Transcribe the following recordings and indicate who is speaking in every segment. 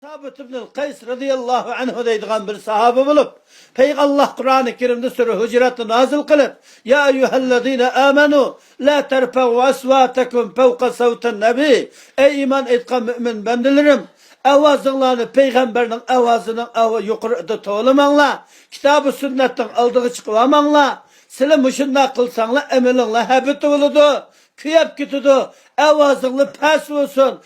Speaker 1: Sabit ibn Qays radıyallahu anhu deydigan bir sahabe bulup, Peygamber Kur'an-ı Kerim'de sure Hucurat'ı nazil kılıp, Ya eyyühellezine amenu, la terfe'u asvatakum fevka savten nebi. Ey iman etkan mümin bendilerim, avazınlarını peygamberinin avazının yukarıda toğlamanla, kitabı sünnetten aldığı çıkıvamanla, sile muşunna kılsanla emelinle habiti oludu. Kıyap gitidi, avazınlı pes olsun,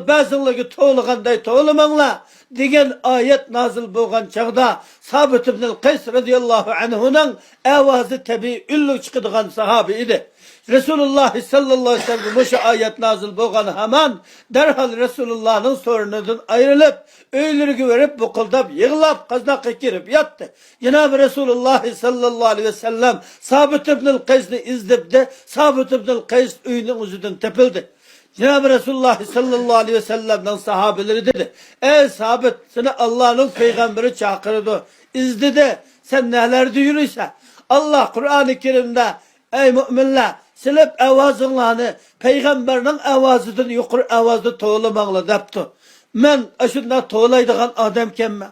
Speaker 1: bazınlı toğlağanday toğlamanla, degen ayet nazil bolgan çağda, Sabit ibn Qays radıyallahu anhu'nun avazı tabi üllu çıkıdığan sahabi idi. Resulullah sallallahu aleyhi ve sellem bu şu ayet nazil bolgan hemen derhal Resulullah'ın sorunundan ayrılıp öylürgü verip bukıldap yığılap kaznak girip yattı. Cenab-ı Resulullah sallallahu aleyhi ve sellem Sabit ibn Qays'ni izlep de Sabit ibn Qays öyünün üzünden tepildi. Cenab-ı Resulullah sallallahu aleyhi ve sellem'den sahabeleri dedi. Ey Sabit, seni Allah'ın peygamberi çağırdı. İzledi. Sen nelerde yürüyse. Allah Kur'an-ı Kerim'de ey müminler silip avazınlarını peygamberinin avazıdan yukarı avazda toğlamanla depti. Men aşında toğlaydıgan adam kemme.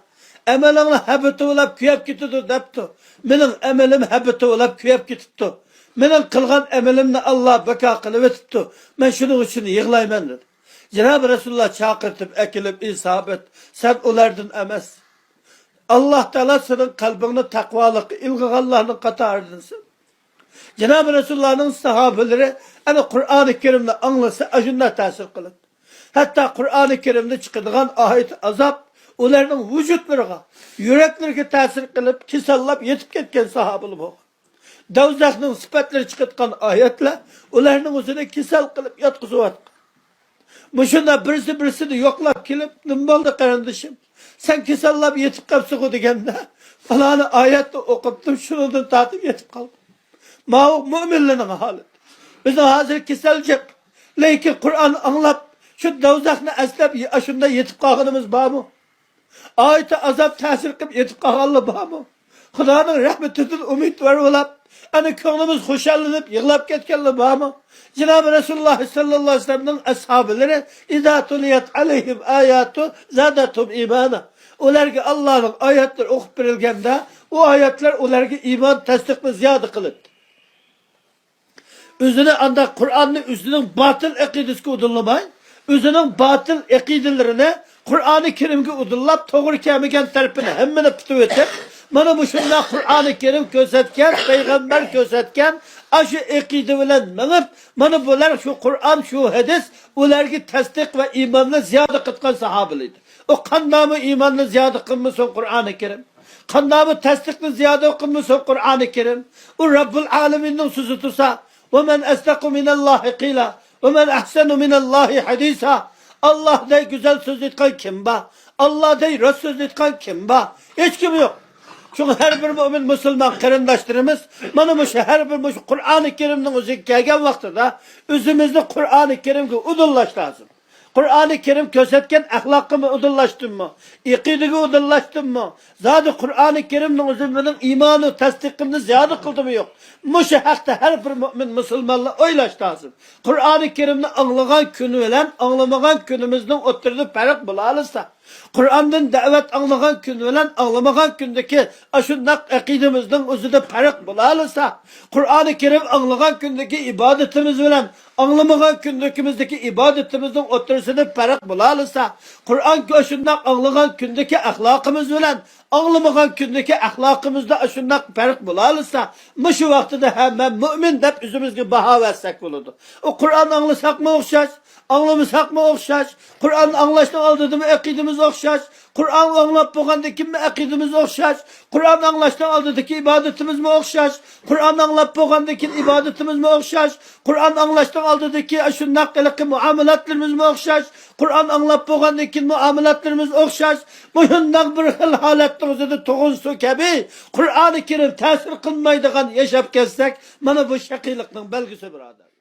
Speaker 1: Emelimle habiti olap kuyap gitidi depti. Menin emelim habiti olap kuyap gitidi. Menin kılgan emelimle Allah beka kılıp etdi. Men şunun için yığılayman dedi. Cenab-ı Resulullah çağırtıp ekilip isabet. Sen ulardan emes. Allah Teala senin kalbini takvalık, ilgağallahının katarıdınsın. Cenab-ı Resulullah'ın sahabeleri hani Kur'an-ı Kerim'de anlasa acında tesir kılın. Hatta Kur'an-ı Kerim'de çıkıdığan ayet azap onların vücutlarına, yüreklerine tesir kılıp kisallap yetip ketken sahabılı bu. Davzak'ın sıfatları çıkıdığan ayetle onların üzerine kisal kılıp yatkızıvat. Muşunda birisini yoklap kilip ne oldu kardeşim? Sen kisallap yetip kapsık o degende falanı ayette okuttum şunundan tatip yetip kaldım. Mağuk müminlerin halit. Bizim hazır kiselecek. Lakin Kur'an anlap şu davzakını eslep aşında yetip kalkınımız var mı? Ayete azap tesir kılıp yetip kalkanlı var mı? Kudanın rahmetinden umut var olap. Hani könlümüz hoşallanıp yığılap ketkenli var mı? Cenab-ı Resulullah sallallahu aleyhi ve sellem'in ashabileri İzâ tuliyet aleyhim âyâtu zâdatum imâna. Olar ki Allah'ın ayetleri okup verilgende o ayetler olar ki iman tasdikli ziyade kılıp. Üzerine anda Kur'an'ın üzerinin batıl ekidesi udullamay. Üzerinin batıl ekidelerine Kur'an-ı Kerim'e udullap doğru kemigen tarafına hemmini tutuvetir. Bana bu şunla Kur'an-ı Kerim gözetken, peygamber gözetken, aşı ekide bilen menip, bana bunlar şu Kur'an, şu hadis, ular ki tasdik ve imanla ziyade kıtkan sahabiliydi. O kandamı imanla ziyade kılmışsın Kur'an-ı Kerim. Kandamı tasdikli ziyade kılmışsın Kur'an-ı Kerim. O Rabbul Alemin'in sözü tutsa, وَمَنْ أَسْتَقُ مِنَ اللّٰهِ قِيلًا وَمَنْ أَحْسَنُ مِنَ اللّٰهِ حَد۪يثًا. Allah dey güzel söz etken kim ba? Allah dey röz söz etken kim ba? Hiç kim yok. Çünkü her bir mümin Müslüman karındaşlarımız, manımız her bir Kur'an-ı Kerim'in özü gelgen vaktida, özümüzde Kur'an-ı Kerim'e udullaş lazım. Kur'an-ı Kerim gözetken ahlakımı udullaştın mı? İkidigi udullaştın mı? Zaten Kur'an-ı Kerim'in özümünün imanı, tasdikini ziyade kıldı mı yok? Müşahakta her bir mümin Müslümanla oylaş lazım. Kur'an-ı Kerim'ini anlayan günüyle anlamayan günümüzden oturduğu fark bulalırsa, Kur'an'dan davet anlayan günüyle anlamayan gündeki aşındak akidemizden özüde fark bulalırsa, Kur'an-ı Kerim anlayan gündeki ibadetimiz ile anlamayan gündekimizdeki ibadetimizden oturduğu fark bulalırsa, Kur'an aşındak anlayan gündeki ahlakımız ile anlamayan gündeki ahlakımızda aşındak fark bulalırsa, şu vaxtida hemen mümin dep üzümüzge baha versek buludu. O Kur'an anlasak mı okşaş? Anlamasak mı okşaş? Kur'an anlaştığı aldığı mı akidimiz okşaş? Kur'an anlap boğandaki mi akidimiz okşaş? Kur'an anlaştığı aldığı ibadetimiz mi okşaş? Kur'an anlap boğandaki ibadetimiz mi okşaş? Kur'an anlaştığı aldığı aşındak eleki muamelatlarımız mı okşaş? Kur'an anlap boğandaki muamelatlarımız okşaş? Mühünden bir hıl haletliğimizde toğun su kebi Kur'an-ı Kerim tesir kılmaydıgan yaşap gezsek, bana bu şakiylikten belgisi birader.